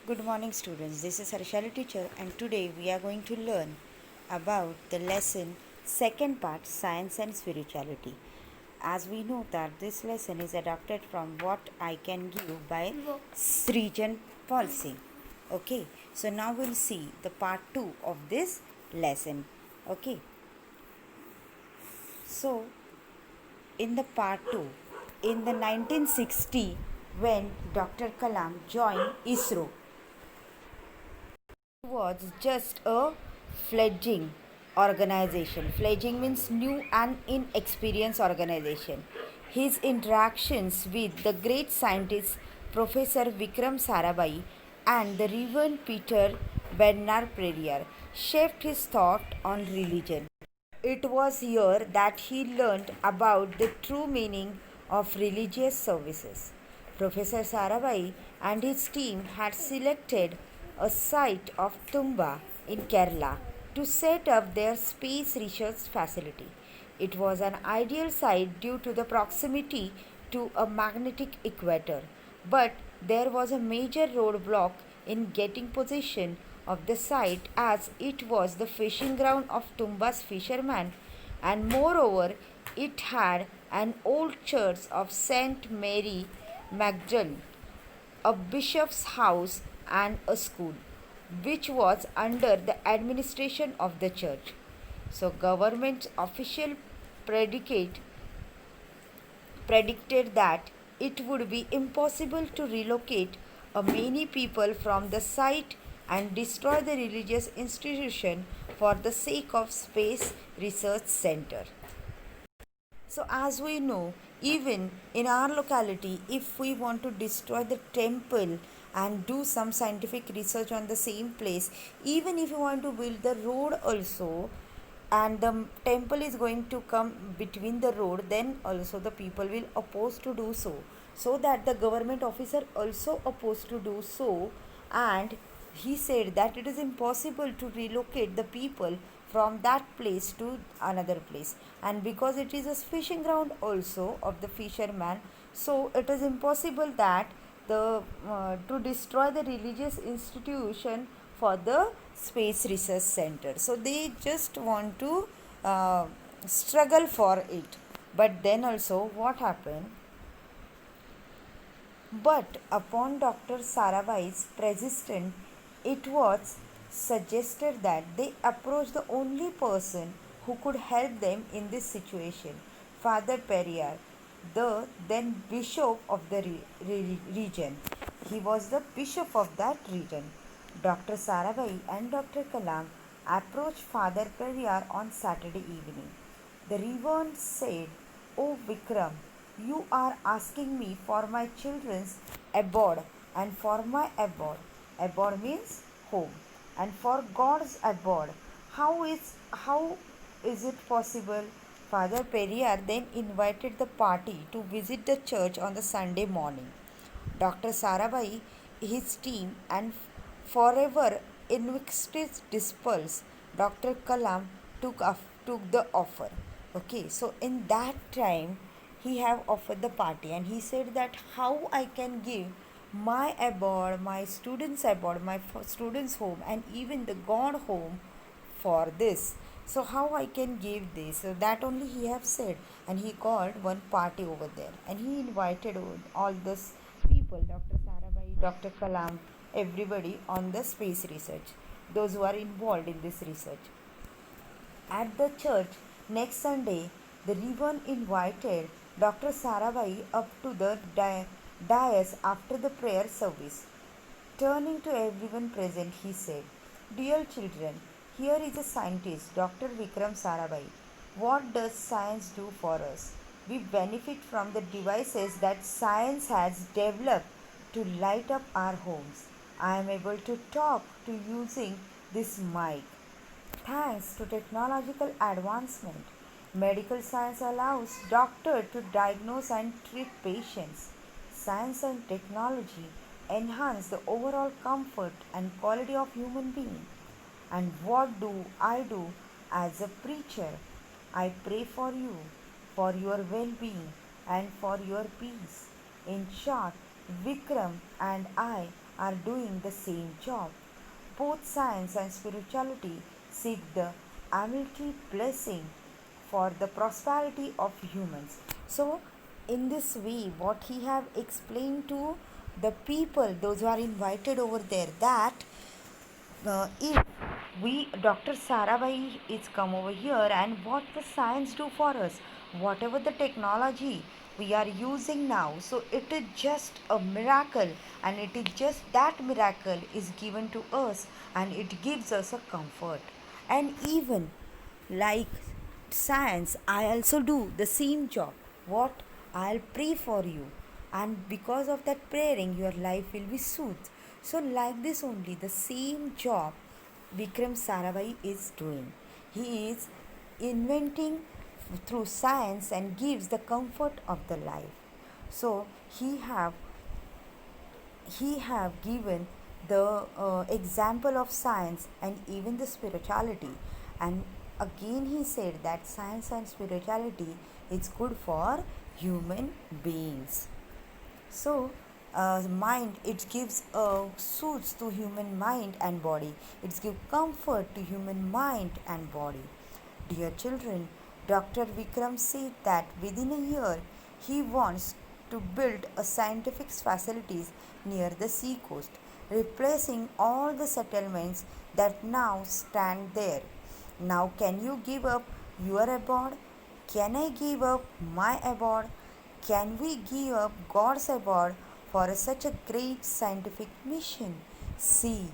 Good morning, students. This is Harshali teacher, and today we are going to learn about the lesson second part, science and spirituality. As we know that this lesson is adapted from What I Can Give by Srijan Palsing. Okay, so now we'll see the part 2 of this lesson. Okay, so in the part 2, in the 1960, when Dr. Kalam joined ISRO, was just a fledgling organization. Fledgling means new and inexperienced organization. His interactions with the great scientists Professor Vikram Sarabhai and the Reverend Peter Bernard Perrier shaped his thought on religion. It was here that he learned about the true meaning of religious services. Professor Sarabhai and his team had selected a site of Tumba in Kerala to set up their space research facility. It was an ideal site due to the proximity to a magnetic equator, but there was a major roadblock in getting possession of the site as it was the fishing ground of Tumba's fishermen, and moreover it had an old church of Saint Mary Magdalene, a bishop's house, and a school, which was under the administration of the church. So, government official predicate predicted that it would be impossible to relocate many people from the site and destroy the religious institution for the sake of space research center. So, as we know, even in our locality, if we want to destroy the temple and do some scientific research on the same place, even if you want to build the road also, and the temple is going to come between the road, then also the people will oppose to do so. So that the government officer also opposed to do so, and he said that it is impossible to relocate the people from that place to another place, and because it is a fishing ground also of the fisherman, so it is impossible that the to destroy the religious institution for the space research center. So they just want to struggle for it. But then also what happened, but upon Dr. Sarabhai's persistence, it was suggested that they approach the only person who could help them in this situation, Father Perrier, the then bishop of the region. He was the bishop of that region. Dr. Sarabhai and Dr. Kalam approached Father Perrier on Saturday evening. The Reverend said, "Oh Vikram, you are asking me for my children's abode and for my abode. Abode means home. And for God's abode. How is it possible?" Father Perrier then invited the party to visit the church on the Sunday morning. Dr. Sarabhai, his team, and forever invictus disciples, Dr. Kalam took the offer. Okay, so in that time, he have offered the party, and he said that how I can give my abode, my students' abode, my students' home, and even the God home for this. So how I can give this? So that only he have said, and he called one party over there, and he invited all this people, Dr. Sarabhai, Dr. Kalam, everybody on the space research, those who are involved in this research. At the church next Sunday, the Reverend invited Dr. Sarabhai up to the dais after the prayer service. Turning to everyone present, he said, "Dear children, here is a scientist, Dr. Vikram Sarabhai. What does science do for us? We benefit from the devices that science has developed to light up our homes. I am able to talk to using this mic. Thanks to technological advancement, medical science allows doctors to diagnose and treat patients. Science and technology enhance the overall comfort and quality of human being. And what do I do as a preacher? I pray for you, for your well-being and for your peace. In short, Vikram and I are doing the same job. Both science and spirituality seek the Almighty blessing for the prosperity of humans. So, in this way, what he have explained to the people, those who are invited over there, that if we, Dr. Sarabhai is come over here, and what the science do for us, whatever the technology we are using now, so it is just a miracle, and it is just that miracle is given to us, and it gives us a comfort. And even like science, I also do the same job. What? I'll pray for you, and because of that praying, your life will be soothed. So, like this only, the same job Vikram Sarabhai is doing. He is inventing through science and gives the comfort of the life. So he have given the example of science and even the spirituality, and again he said that science and spirituality is good for human beings. So mind, it gives soothes to human mind and body, it gives comfort to human mind and body. Dear children, Dr. Vikram said that within a year he wants to build a scientific facilities near the sea coast, replacing all the settlements that now stand there. Now, can you give up your abode? Can I give up my abode? Can we give up God's abode for such a great scientific mission? See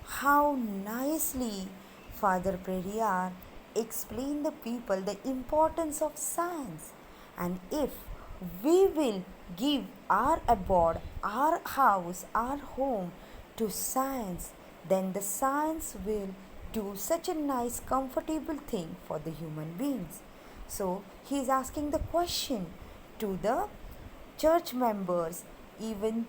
how nicely Father Periyar explained the people the importance of science. And if we will give our abode, our house, our home to science, then the science will do such a nice, comfortable thing for the human beings. So he is asking the question to the church members, even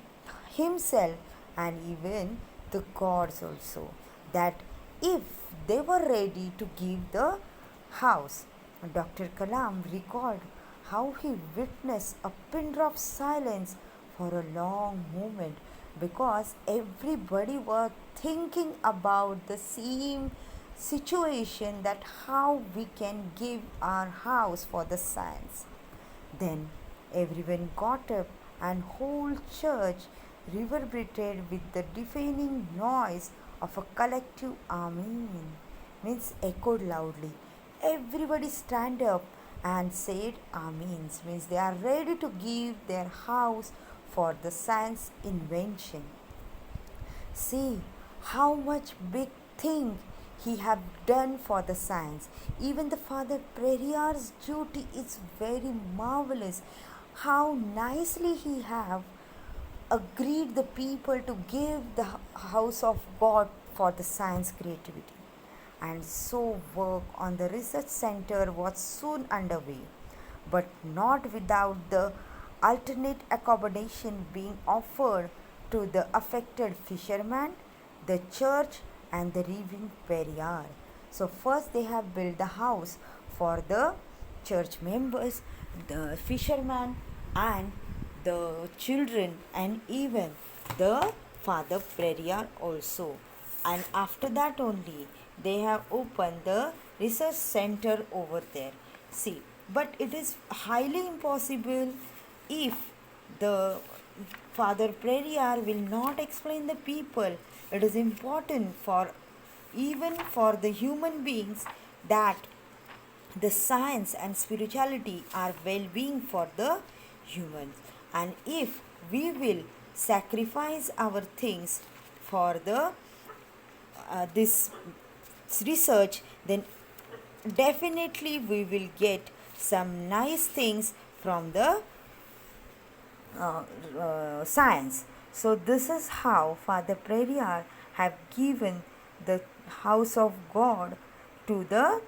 himself, and even the gods also, that if they were ready to give the house. Dr. Kalam recalled how he witnessed a pin drop silence for a long moment, because everybody was thinking about the same situation, that how we can give our house for the science. Then everyone got up, and whole church reverberated with the deafening noise of a collective Amen, means echoed loudly. Everybody stand up and said Amen, means they are ready to give their house for the science invention. See how much big thing he have done for the science. Even the Father Periyar's duty is very marvelous. How nicely he have agreed the people to give the house of God for the science creativity. And so work on the research center was soon underway, but not without the alternate accommodation being offered to the affected fishermen, the church, and the living Periyar. So first they have built the house for the church members, the fishermen, and the children, and even the Father Periyar also. And after that only they have opened the research center over there. See, but it is highly impossible if the Father Periyar will not explain the people. It is important for even for the human beings that the science and spirituality are well-being for the humans. And if we will sacrifice our things for the this research, then definitely we will get some nice things from the science. So this is how Father Periyar have given the house of God to the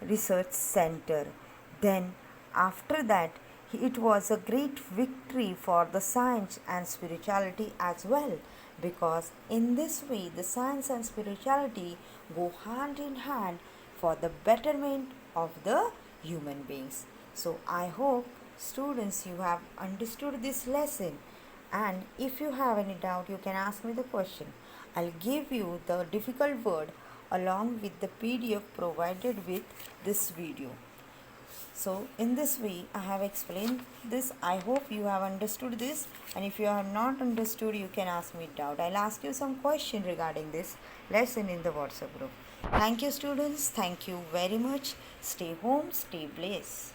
research center. Then after that, it was a great victory for the science and spirituality as well, because in this way the science and spirituality go hand in hand for the betterment of the human beings. So I hope students you have understood this lesson, And if you have any doubt, you can ask me the question. I'll give you the difficult word along with the PDF provided with this video. So in this way I have explained this. I hope you have understood this, and if you have not understood, you can ask me doubt. I'll ask you some question regarding this lesson in the WhatsApp group. Thank you students. Thank you very much. Stay home, stay blessed.